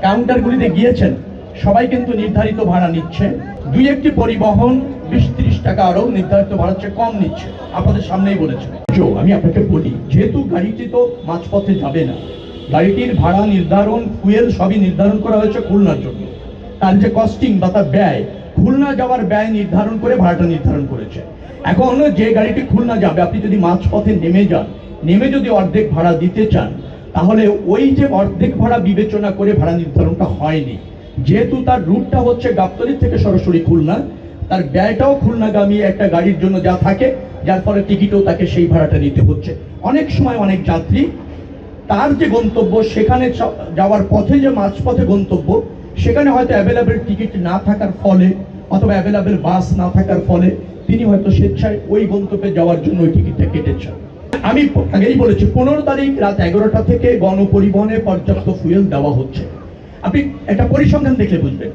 কাউন্টারগুলিতে গিয়েছেন, সবাই কিন্তু নির্ধারিত ভাড়া নিচ্ছে। দুই একটি পরিবহন 20-30 টাকা আরো নির্ধারিত ভাড়ার চেয়ে কম নিচ্ছে, আপনাদের সামনেই বলেছে। আমি আপনাকে বলি, যেহেতু গাড়িটি তো মাঝপথে যাবে না, গাড়িটির ভাড়া নির্ধারণ, ফুয়েল সবই নির্ধারণ করা হয়েছে খুলনার জন্য। তার যে কস্টিং বা তার ব্যয়, খুলনা যাওয়ার ব্যয় নির্ধারণ করে ভাড়াটা নির্ধারণ করেছে। এখন যে গাড়িটি খুলনা যাবে, আপনি যদি মাঝপথে নেমে যান, নেমে যদি অর্ধেক ভাড়া দিতে চান, তাহলে ওই যে অর্ধেক ভাড়া বিবেচনা করে ভাড়া নির্ধারণটা হয়নি। যেহেতু তার রুটটা হচ্ছে গাবতলী থেকে সরাসরি খুলনা, তার ব্যয়টাও খুলনাগামী একটা গাড়ির জন্য যা থাকে, যার ফলে টিকিটও তাকে সেই ভাড়াটা নিতে হচ্ছে। অনেক সময় অনেক যাত্রী তার যে গন্তব্য, সেখানে যাওয়ার পথে যে মাঝপথে গন্তব্য, সেখানে হয়তো অ্যাভেলেবেল টিকিট না থাকার ফলে অথবা অ্যাভেলেবেল বাস না থাকার ফলে তিনি হয়তো স্বেচ্ছায় ওই গন্তব্যে যাওয়ার জন্য ওই টিকিটটা কেটেছেন। আমি আগেই বলেছি, 15 তারিখ রাত 11টা থেকে গণপরিবহনে পর্যাপ্ত ফুয়েল দেওয়া হচ্ছে। আপনি একটা পরিসংখ্যান দেখলে বুঝবেন।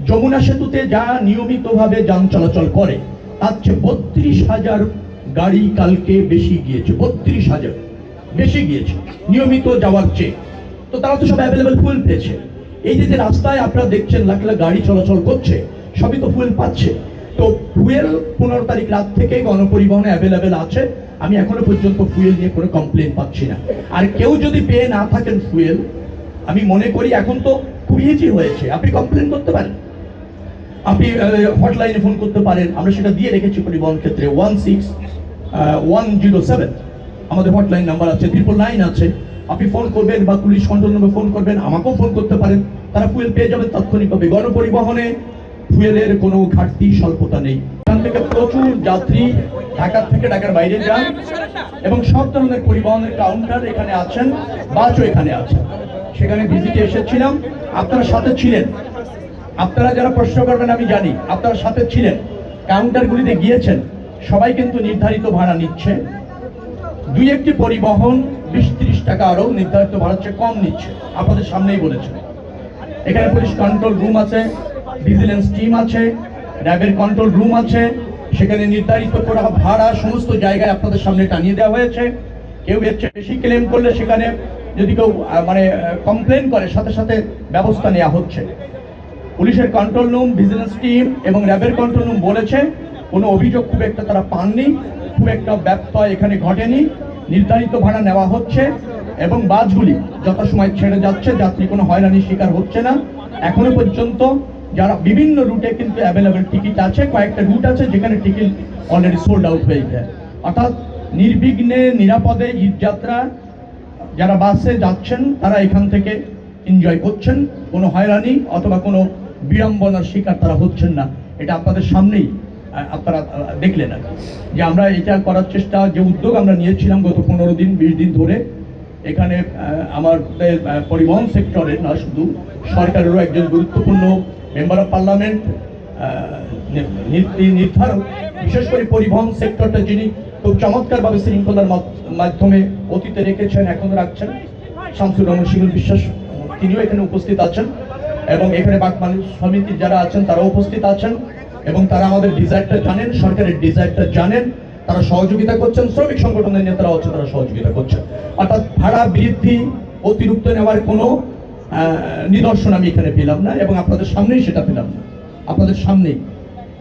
যমুনা সেতুতে যা নিয়মিতভাবে যান চলাচল করে, তার চেয়ে 32,000 গাড়ি কালকে বেশি গিয়েছে। 32,000 বেশি গিয়েছে নিয়মিত যাওয়ার চেয়ে। তো তারা তো সব অ্যাভেলেবেল ফুয়েল পেয়েছে। এই যে রাস্তায় আপনারা দেখছেন লাখ লাখ গাড়ি চলাচল করছে, সবই তো ফুয়েল পাচ্ছে। তো ফুয়েল 15 তারিখ রাত থেকে গণপরিবহনে অ্যাভেলেবেল আছে। আমি এখনো পর্যন্ত ফুয়েল নিয়ে কোনো কমপ্লেন পাচ্ছি না। আর কেউ যদি পেয়ে না থাকেন ফুয়েল, আমি মনে করি এখন তো খুব ইজি হয়েছে, আপনি কমপ্লেন করতে পারেন, আপনি হটলাইনে ফোন করতে পারেন। আমরা সেটা দিয়ে রেখেছি পরিবহন ক্ষেত্রে, 16107 আমাদের হটলাইন নাম্বার আছে, 999 আছে। আপনি ফোন করবেন বা পুলিশ কন্ট্রোল রুমে ফোন করবেন, আমাকেও ফোন করতে পারেন, তারা ফুয়েল পেয়ে যাবেন তাৎক্ষণিকভাবে। গণপরিবহনে ফুয়েলের কোনো ঘাটতি স্বল্পতা নেই। এখান থেকে প্রচুর যাত্রী ঢাকা থেকে ঢাকার বাইরে যান এবং সব ধরনের পরিবহনের কাউন্টার এখানে আছেন, বাসও এখানে আছেন। সেখানে ভিজিটে এসেছিলাম, আপনারা সাথে ছিলেন। আপনারা যারা প্রশ্ন করবেন আমি জানি, আপনারা সাথে ছিলেন, কাউন্টারগুলিতে গিয়েছেন, সবাই কিন্তু নির্ধারিত ভাড়া নিচ্ছে। দুই একটি পরিবহন 20-30 টাকা আরো নির্ধারিত ভাড়ার চেয়ে কম নিচ্ছে, আপনাদের সামনেই বলেছে। এখানে পুলিশ কন্ট্রোল রুম আছে, ভিজিলেন্স টিম আছে, র্যাবের কন্ট্রোল রুম আছে। সেখানে নির্ধারিত করা ভাড়া সমস্ত জায়গায় আপনাদের সামনে টানিয়ে দেওয়া হয়েছে। কেউ এর চেয়ে বেশি ক্লেম করলে সেখানে যদি কেউ কমপ্লেন করে, সাথে সাথে ব্যবস্থা নেওয়া হচ্ছে। পুলিশের কন্ট্রোল রুম, ভিজিলেন্স টিম এবং র্যাবের কন্ট্রোল রুম বলেছে কোনো অভিযোগ খুব একটা তারা পাননি, খুব একটা ব্যত্যয় এখানে ঘটেনি। নির্ধারিত ভাড়া নেওয়া হচ্ছে এবং বাসগুলি যথাসময় ছেড়ে যাচ্ছে, যাত্রী কোনো হয়রানির শিকার হচ্ছে না। এখনো পর্যন্ত যারা বিভিন্ন রুটে কিন্তু অ্যাভেলেবেল টিকিট আছে, কয়েকটা রুট আছে যেখানে টিকিট অলরেডি সোল্ড আউট হয়ে যায়। অর্থাৎ নির্বিঘ্নে নিরাপদে ঈদযাত্রা যারা বাসে যাচ্ছেন তারা এখান থেকে এনজয় করছেন, কোনো হয়রানি অথবা কোনো বিড়ম্বনার শিকার তারা হচ্ছেন না। এটা আপনাদের সামনেই আপনারা দেখলেন আর যে আমরা এটা করার চেষ্টা, যে উদ্যোগ আমরা নিয়েছিলাম গত 15-20 দিন ধরে। এখানে আমাদের পরিবহন সেক্টরের না, শুধু সরকারেরও একজন গুরুত্বপূর্ণ মেম্বার অফ পার্লামেন্ট, নির্ধারক, বিশেষ করে পরিবহন সেক্টরটা যিনি খুব চমৎকারভাবে শৃঙ্খলার মাধ্যমে অতীতে রেখেছেন, এখনো রাখছেন, শামসুর রহমান শিমুল বিশ্বাস, তিনিও এখানে উপস্থিত আছেন। এবং এখানে বাক মানুষ সমিতির যারা আছেন তারাও উপস্থিত আছেন এবং তারা আমাদের ডিজায়ারটা জানেন, সরকারের ডিজায়ারটা জানেন, তারা সহযোগিতা করছেন। শ্রমিক সংগঠনের নেতারা হচ্ছে, তারা সহযোগিতা করছেন। অর্থাৎ ভাড়া বৃদ্ধি, অতিরিক্ত নেওয়ার কোনো নিদর্শন আমি এখানে পেলাম না এবং আপনাদের সামনেই সেটা পেলাম না, আপনাদের সামনেই।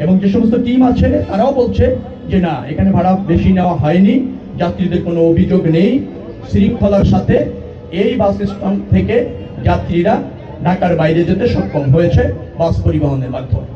এবং যে সমস্ত টিম আছে তারাও বলছে যে না, এখানে ভাড়া বেশি নেওয়া হয়নি, যাত্রীদের কোনো অভিযোগ নেই। শৃঙ্খলার সাথে এই বাস স্ট্যান্ড থেকে যাত্রীরা ঢাকার বাইরে যেতে সক্ষম হয়েছে বাস পরিবহনের মাধ্যমে।